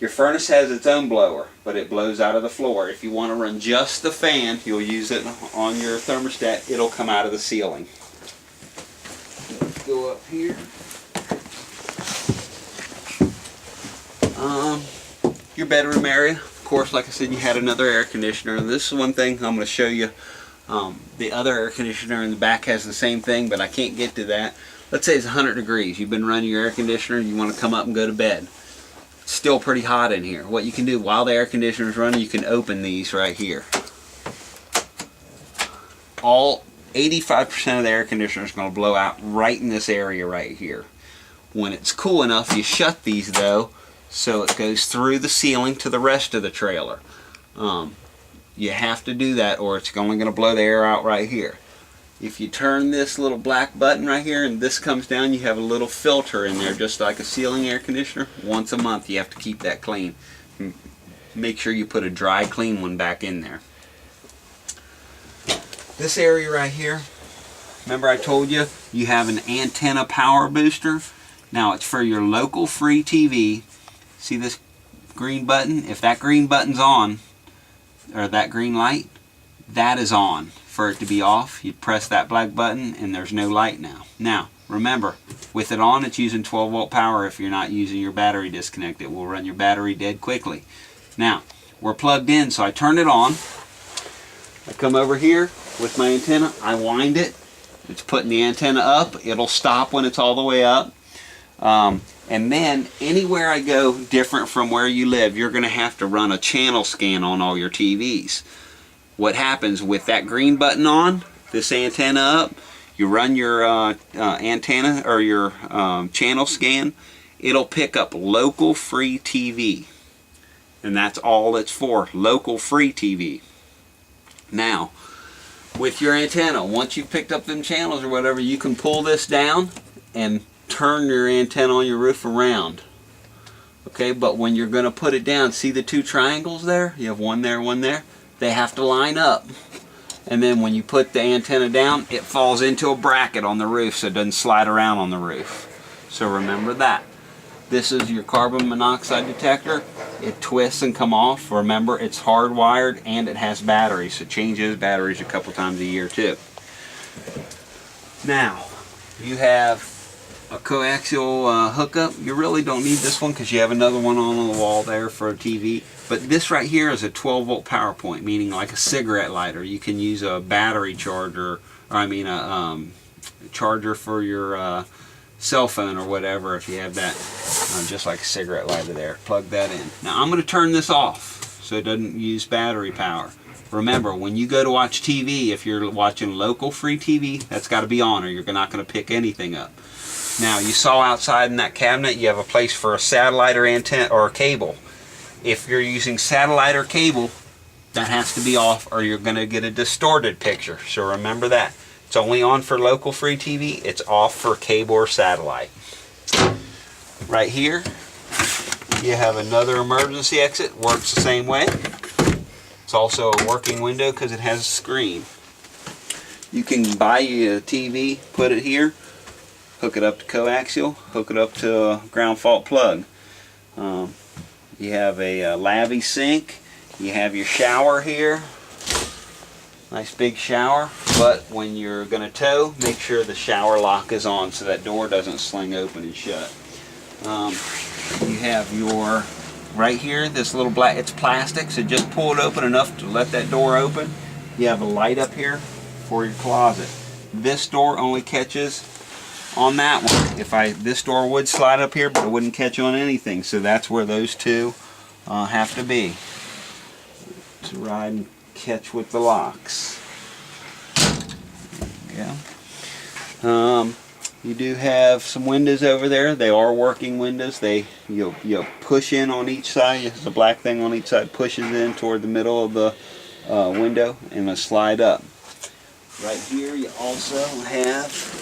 Your furnace has its own blower, but it blows out of the floor. If you want to run just the fan, you'll use it on your thermostat. It'll come out of the ceiling. Let's go up here. Your bedroom area. Of course, like I said, you had another air conditioner. This is one thing I'm going to show you. The other air conditioner in the back has the same thing, but I can't get to that. Let's say it's 100 degrees. You've been running your air conditioner. You want to come up and go to bed. It's still pretty hot in here. What you can do while the air conditioner is running, you can open these right here. All 85% of the air conditioner is going to blow out right in this area right here. When it's cool enough, you shut these though, so it goes through the ceiling to the rest of the trailer. You have to do that or it's only going to blow the air out right here. If you turn this little black button right here and this comes down, you have a little filter in there just like a ceiling air conditioner. Once a month you have to keep that clean. Make sure you put a dry clean one back in there. This area right here, remember I told you you have an antenna power booster? Now it's for your local free TV. See this green button? If that green button's on, or that green light, that is on. For it to be off, you press that black button and there's no light now. Now, remember, with it on, it's using 12 volt power. If you're not using your battery disconnect, it will run your battery dead quickly. Now, we're plugged in, so I turn it on. I come over here with my antenna, I wind it. It's putting the antenna up. It'll stop when it's all the way up. And then anywhere I go different from where you live, you're going to have to run a channel scan on all your TVs. What happens with that green button on, this antenna up, you run your antenna or your channel scan, it'll pick up local free TV. And that's all it's for, local free TV. Now, with your antenna, once you've picked up them channels or whatever, you can pull this down and turn your antenna on your roof around. Okay, but when you're going to put it down, see the two triangles there? You have one there, one there. They have to line up. And then when you put the antenna down, it falls into a bracket on the roof so it doesn't slide around on the roof. So remember that. This is your carbon monoxide detector. It twists and come off. Remember, it's hardwired and it has batteries. So change those batteries a couple times a year too. Now, you have a coaxial hookup. You really don't need this one because you have another one on the wall there for a TV. But this right here is a 12 volt power point, meaning like a cigarette lighter. You can use a battery charger, or I mean a charger for your cell phone or whatever if you have that, just like a cigarette lighter there. Plug that in. Now I'm going to turn this off so it doesn't use battery power. Remember, when you go to watch TV, if you're watching local free TV, that's got to be on or you're not going to pick anything up. Now, you saw outside in that cabinet, you have a place for a satellite or antenna or a cable. If you're using satellite or cable, that has to be off or you're going to get a distorted picture. So remember that. It's only on for local free TV. It's off for cable or satellite. Right here, you have another emergency exit. Works the same way. It's also a working window because it has a screen. You can buy a TV, put it here, hook it up to coaxial, hook it up to a ground fault plug. You have a lavy sink. You have your shower here. Nice big shower. But when you're going to tow, make sure the shower lock is on so that door doesn't sling open and shut. You have your, right here, this little black, it's plastic, so just pull it open enough to let that door open. You have a light up here for your closet. This door only catches on that one. This door would slide up here, but it wouldn't catch on anything, so that's where those two have to be to ride and catch with the locks. There you go. You do have some windows over there. They are working windows. You'll push in on each side. The black thing on each side pushes in toward the middle of the window and it'll slide up. Right here you also have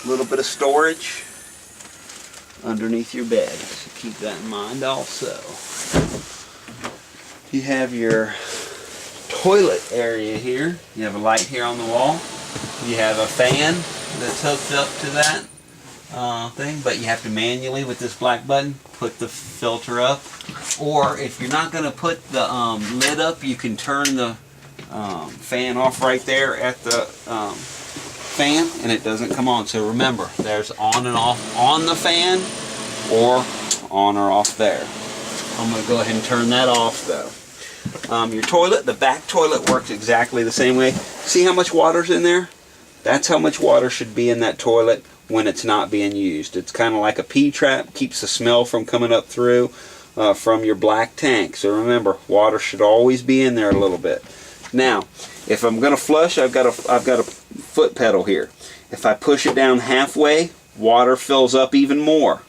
a little bit of storage underneath your bed. So keep that in mind also. You have your toilet area here. You have a light here on the wall. You have a fan that's hooked up to that thing, but you have to manually, with this black button, put the filter up Or if you're not going to put the lid up, you can turn the fan off right there at the fan, and it doesn't come on. So remember, there's on and off on the fan, or on or off there. I'm going to go ahead and turn that off though. Your toilet, the back toilet works exactly the same way. See how much water's in there? That's how much water should be in that toilet when it's not being used. It's kind of like a P-trap, keeps the smell from coming up through from your black tank. So remember, water should always be in there a little bit. Now, if I'm going to flush, I've got a foot pedal here. If I push it down halfway, water fills up even more.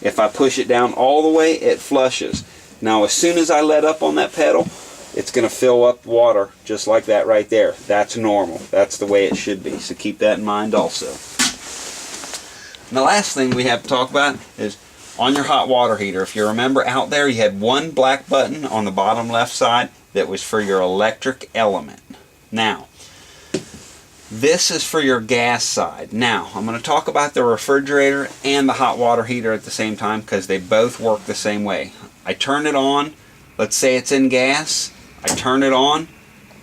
If I push it down all the way, it flushes. Now, as soon as I let up on that pedal, it's going to fill up water just like that right there. That's normal. That's the way it should be. So keep that in mind also. And the last thing we have to talk about is on your hot water heater. If you remember out there, you had one black button on the bottom left side that was for your electric element. Now, this is for your gas side. Now, I'm going to talk about the refrigerator and the hot water heater at the same time because they both work the same way. I turn it on. Let's say it's in gas. I turn it on.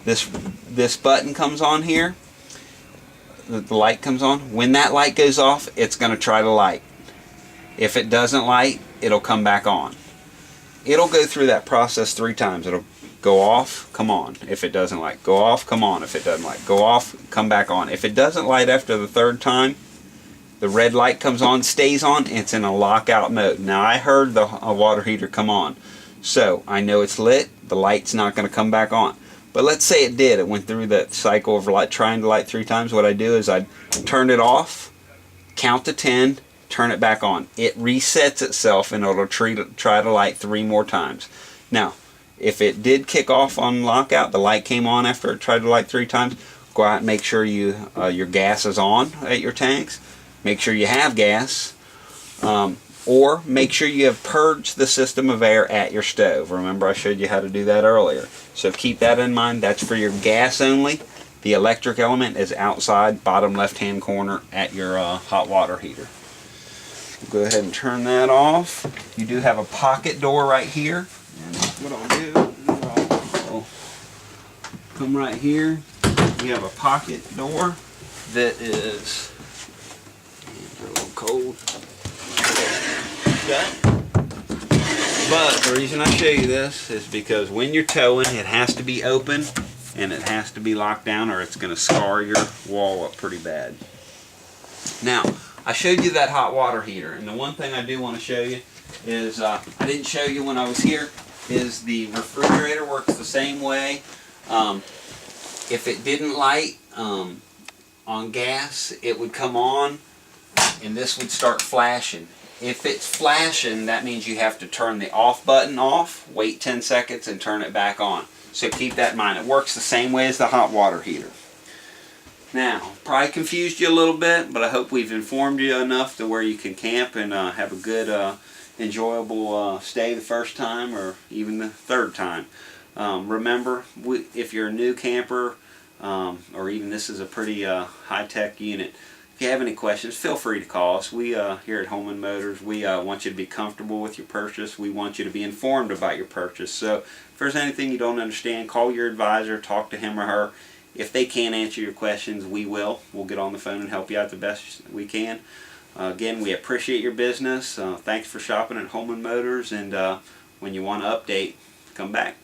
This button comes on here. The light comes on. When that light goes off, it's going to try to light. If it doesn't light, it'll come back on. It'll go through that process 3 times. It'll go off, come on. If it doesn't light, go off, come on. If it doesn't light, go off, come back on. If it doesn't light after the 3rd time, the red light comes on, stays on, and it's in a lockout mode. Now I heard the water heater come on, so I know it's lit. The light's not going to come back on. But let's say it did. It went through that cycle of trying to light 3 times. What I do is I turn it off, count to 10, turn it back on. It resets itself and it'll try to light 3 more times. Now, if it did kick off on lockout, the light came on after it tried to light 3 times, go out and make sure your gas is on at your tanks. Make sure you have gas. Or make sure you have purged the system of air at your stove. Remember, I showed you how to do that earlier. So keep that in mind. That's for your gas only. The electric element is outside, bottom left-hand corner at your hot water heater. Go ahead and turn that off. You do have a pocket door right here. And what I'll do is I'll come right here. You have a pocket door that is a little cold. But the reason I show you this is because when you're towing, it has to be open and it has to be locked down or it's going to scar your wall up pretty bad. Now, I showed you that hot water heater, and the one thing I do want to show you is, I didn't show you when I was here, is the refrigerator works the same way. If it didn't light on gas, it would come on and this would start flashing. If it's flashing, that means you have to turn the off button off, wait 10 seconds, and turn it back on. So keep that in mind. It works the same way as the hot water heater. Now, probably confused you a little bit, but I hope we've informed you enough to where you can camp and have a good, enjoyable stay the first time or even the 3rd time. Remember, if you're a new camper, or even this is a pretty high-tech unit, if you have any questions, feel free to call us. We here at Holman Motors, we want you to be comfortable with your purchase. We want you to be informed about your purchase. So if there's anything you don't understand, call your advisor, talk to him or her. If they can't answer your questions, we will. We'll get on the phone and help you out the best we can. Again, we appreciate your business. Thanks for shopping at Holman Motors, and when you want to update, come back.